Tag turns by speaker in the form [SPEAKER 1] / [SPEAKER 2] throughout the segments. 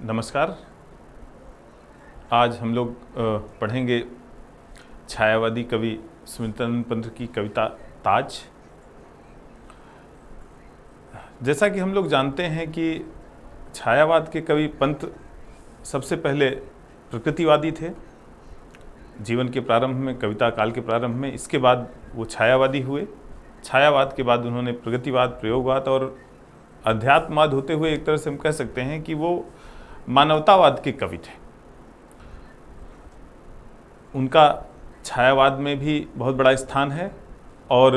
[SPEAKER 1] नमस्कार। आज हम लोग पढ़ेंगे छायावादी कवि सुमित्रानंद पंत की कविता ताज। जैसा कि हम लोग जानते हैं कि छायावाद के कवि पंत सबसे पहले प्रकृतिवादी थे जीवन के प्रारंभ में, कविता काल के प्रारंभ में। इसके बाद वो छायावादी हुए। छायावाद के बाद उन्होंने प्रगतिवाद, प्रयोगवाद और अध्यात्मवाद होते हुए एक तरह से हम कह सकते हैं कि वो मानवतावाद के कवि थे। उनका छायावाद में भी बहुत बड़ा स्थान है और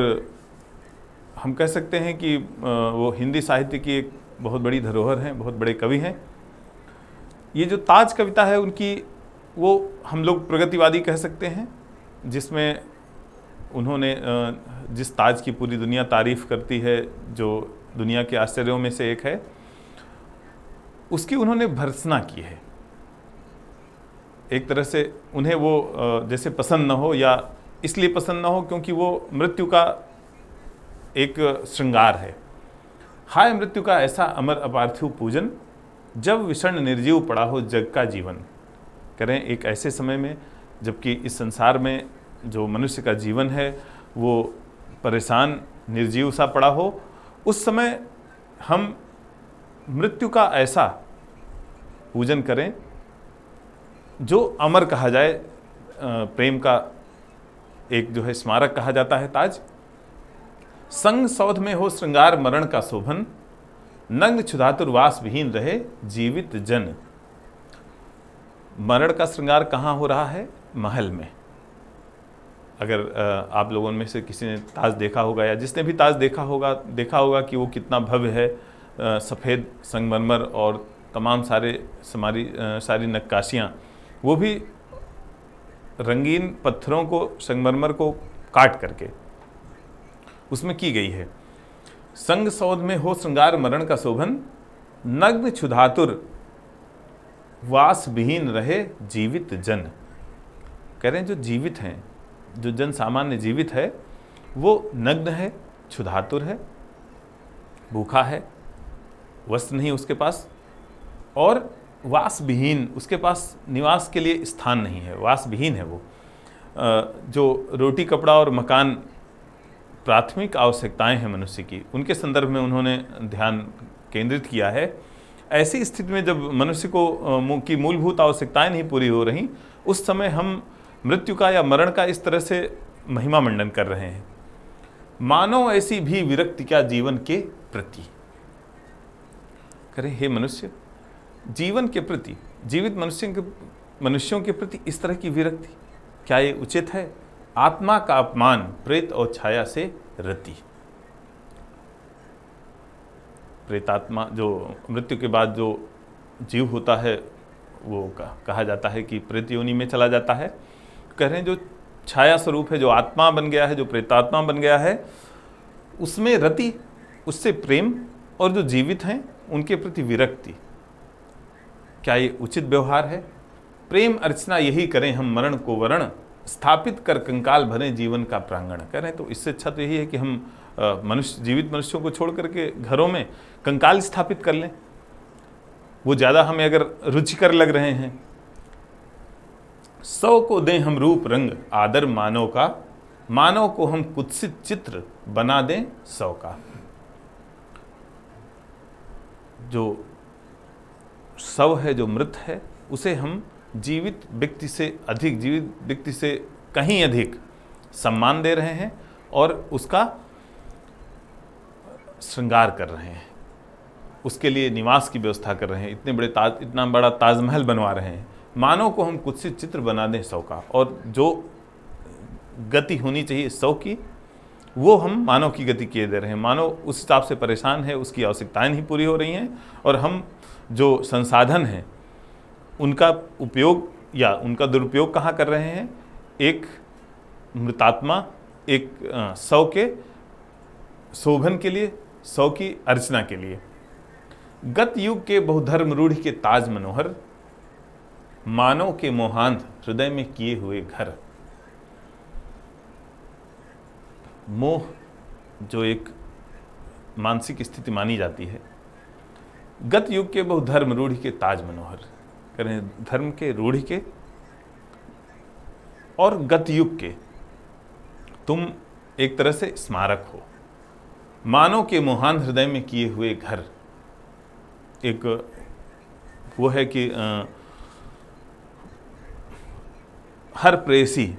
[SPEAKER 1] हम कह सकते हैं कि वो हिंदी साहित्य की एक बहुत बड़ी धरोहर हैं, बहुत बड़े कवि हैं। ये जो ताज कविता है उनकी, वो हम लोग प्रगतिवादी कह सकते हैं, जिसमें उन्होंने जिस ताज की पूरी दुनिया तारीफ़ करती है, जो दुनिया के आश्चर्यों में से एक है, उसकी उन्होंने भर्त्सना की है। एक तरह से उन्हें वो जैसे पसंद न हो, या इसलिए पसंद न हो क्योंकि वो मृत्यु का एक श्रृंगार है। हाय मृत्यु का ऐसा अमर अपार्थिव पूजन, जब विषण निर्जीव पड़ा हो जग का जीवन। करें एक ऐसे समय में जबकि इस संसार में जो मनुष्य का जीवन है वो परेशान, निर्जीव सा पड़ा हो, उस समय हम मृत्यु का ऐसा पूजन करें जो अमर कहा जाए। प्रेम का एक जो है स्मारक कहा जाता है ताज। संग सौध में हो श्रृंगार मरण का शोभन, नग्न क्षुधातुर्वास विहीन रहे जीवित जन। मरण का श्रृंगार कहाँ हो रहा है? महल में। अगर आप लोगों में से किसी ने ताज देखा होगा, या जिसने भी ताज देखा होगा कि वो कितना भव्य है। सफ़ेद संगमरमर और तमाम सारी नक्काशियाँ, वो भी रंगीन पत्थरों को, संगमरमर को काट करके उसमें की गई है। संग सौध में हो श्रृंगार मरण का शोभन, नग्न क्षुधातुर वास विहीन रहे जीवित जन। कह रहे हैं जो जीवित हैं, जो जन सामान्य जीवित है, वो नग्न है, क्षुधातुर है, भूखा है, वस्त्र नहीं उसके पास, और वास विहीन, उसके पास निवास के लिए स्थान नहीं है, वास विहीन है वो। जो रोटी, कपड़ा और मकान प्राथमिक आवश्यकताएं हैं मनुष्य की, उनके संदर्भ में उन्होंने ध्यान केंद्रित किया है। ऐसी स्थिति में जब मनुष्य को की मूलभूत आवश्यकताएं नहीं पूरी हो रही, उस समय हम मृत्यु का या मरण का इस तरह से महिमा मंडन कर रहे हैं। मानो ऐसी भी विरक्ति क्या जीवन के प्रति। करें हे मनुष्य, जीवन के प्रति, जीवित मनुष्यों के प्रति इस तरह की विरक्ति, क्या ये उचित है? आत्मा का अपमान प्रेत और छाया से रति। प्रेतात्मा, जो मृत्यु के बाद जो जीव होता है, वो कहा जाता है कि प्रेत योनि में चला जाता है। कह रहे हैं जो छाया स्वरूप है, जो आत्मा बन गया है, जो प्रेतात्मा बन गया है, उसमें रति, उससे प्रेम, और जो जीवित हैं उनके प्रति विरक्ति, क्या ये उचित व्यवहार है? प्रेम अर्चना यही करें हम मरण को वरण, स्थापित कर कंकाल भरे जीवन का प्रांगण। कह रहे हैं तो इससे अच्छा तो यही है कि हम जीवित मनुष्यों को छोड़ करके घरों में कंकाल स्थापित कर लें। वो ज़्यादा हमें अगर रुचिकर लग रहे हैं। सौ को दें हम रूप रंग आदर मानव का, मानव को हम कुत्सित चित्र बना दें सौ का। जो शव है, जो मृत है, उसे हम जीवित व्यक्ति से अधिक, जीवित व्यक्ति से कहीं अधिक सम्मान दे रहे हैं और उसका श्रृंगार कर रहे हैं, उसके लिए निवास की व्यवस्था कर रहे हैं। इतना बड़ा ताजमहल बनवा रहे हैं। मानव को हम कुत्सित चित्र बना दें सौ का, और जो गति होनी चाहिए सौ की, वो हम मानव की गति किए दे रहे हैं। मानव उस हिसाब से परेशान है, उसकी आवश्यकताएं नहीं पूरी हो रही हैं, और हम जो संसाधन हैं उनका उपयोग या उनका दुरुपयोग कहाँ कर रहे हैं? एक मृतात्मा, एक शव के शोभन के लिए, शव की अर्चना के लिए। गत युग के बहुधर्म रूढ़ के ताज मनोहर, मानव के मोहांध हृदय में किए हुए घर। मोह जो एक मानसिक स्थिति मानी जाती है, गत युग के बहु धर्म रूढ़ी के ताज मनोहर। करें धर्म के, रूढ़ी के और गत युग के तुम एक तरह से स्मारक हो। मानव के मोहान हृदय में किए हुए घर। एक वो है कि हर प्रेयसी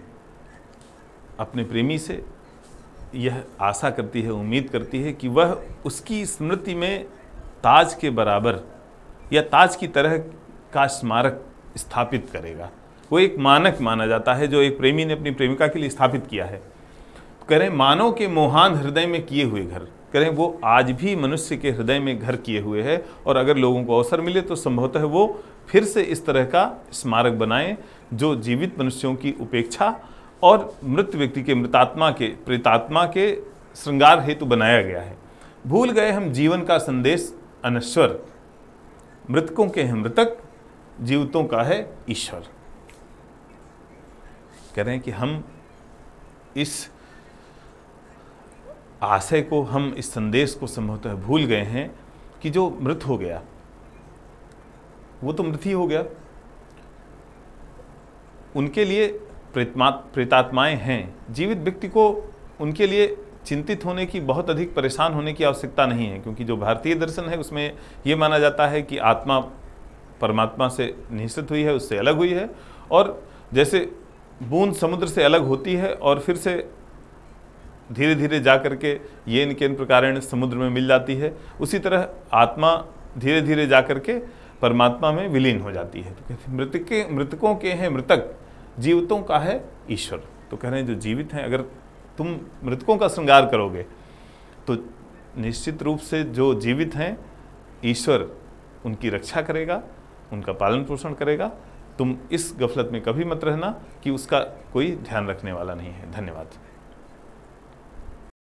[SPEAKER 1] अपने प्रेमी से यह आशा करती है, उम्मीद करती है कि वह उसकी स्मृति में ताज के बराबर या ताज की तरह का स्मारक स्थापित करेगा। वो एक मानक माना जाता है जो एक प्रेमी ने अपनी प्रेमिका के लिए स्थापित किया है। कह रहे मानव के मोहान हृदय में किए हुए घर, कह रहे वो आज भी मनुष्य के हृदय में घर किए हुए है, और अगर लोगों को अवसर मिले तो संभवतः वो फिर से इस तरह का स्मारक बनाएं जो जीवित मनुष्यों की उपेक्षा और मृत व्यक्ति के, मृतात्मा के, प्रेतात्मा के श्रृंगार हेतु बनाया गया है। भूल गए हम जीवन का संदेश अनश्वर, मृतकों के हैं मृतक, जीवितों का है ईश्वर। कह रहे हैं कि हम इस आशय को, हम इस संदेश को संभवतः भूल गए हैं कि जो मृत हो गया वो तो मृत ही हो गया। उनके लिए प्रेतात्माएं हैं। जीवित व्यक्ति को उनके लिए चिंतित होने की, बहुत अधिक परेशान होने की आवश्यकता नहीं है, क्योंकि जो भारतीय दर्शन है उसमें ये माना जाता है कि आत्मा परमात्मा से निश्चित हुई है, उससे अलग हुई है, और जैसे बूंद समुद्र से अलग होती है और फिर से धीरे धीरे जा करके ये इनके प्रकारेण समुद्र में मिल जाती है, उसी तरह आत्मा धीरे धीरे जा करके परमात्मा में विलीन हो जाती है। तो मृतकों के हैं मृतक, जीवितों का है ईश्वर। तो कह रहे हैं जो जीवित हैं, अगर तुम मृतकों का श्रृंगार करोगे तो निश्चित रूप से जो जीवित हैं ईश्वर उनकी रक्षा करेगा, उनका पालन पोषण करेगा। तुम इस गफलत में कभी मत रहना कि उसका कोई ध्यान रखने वाला नहीं है। धन्यवाद।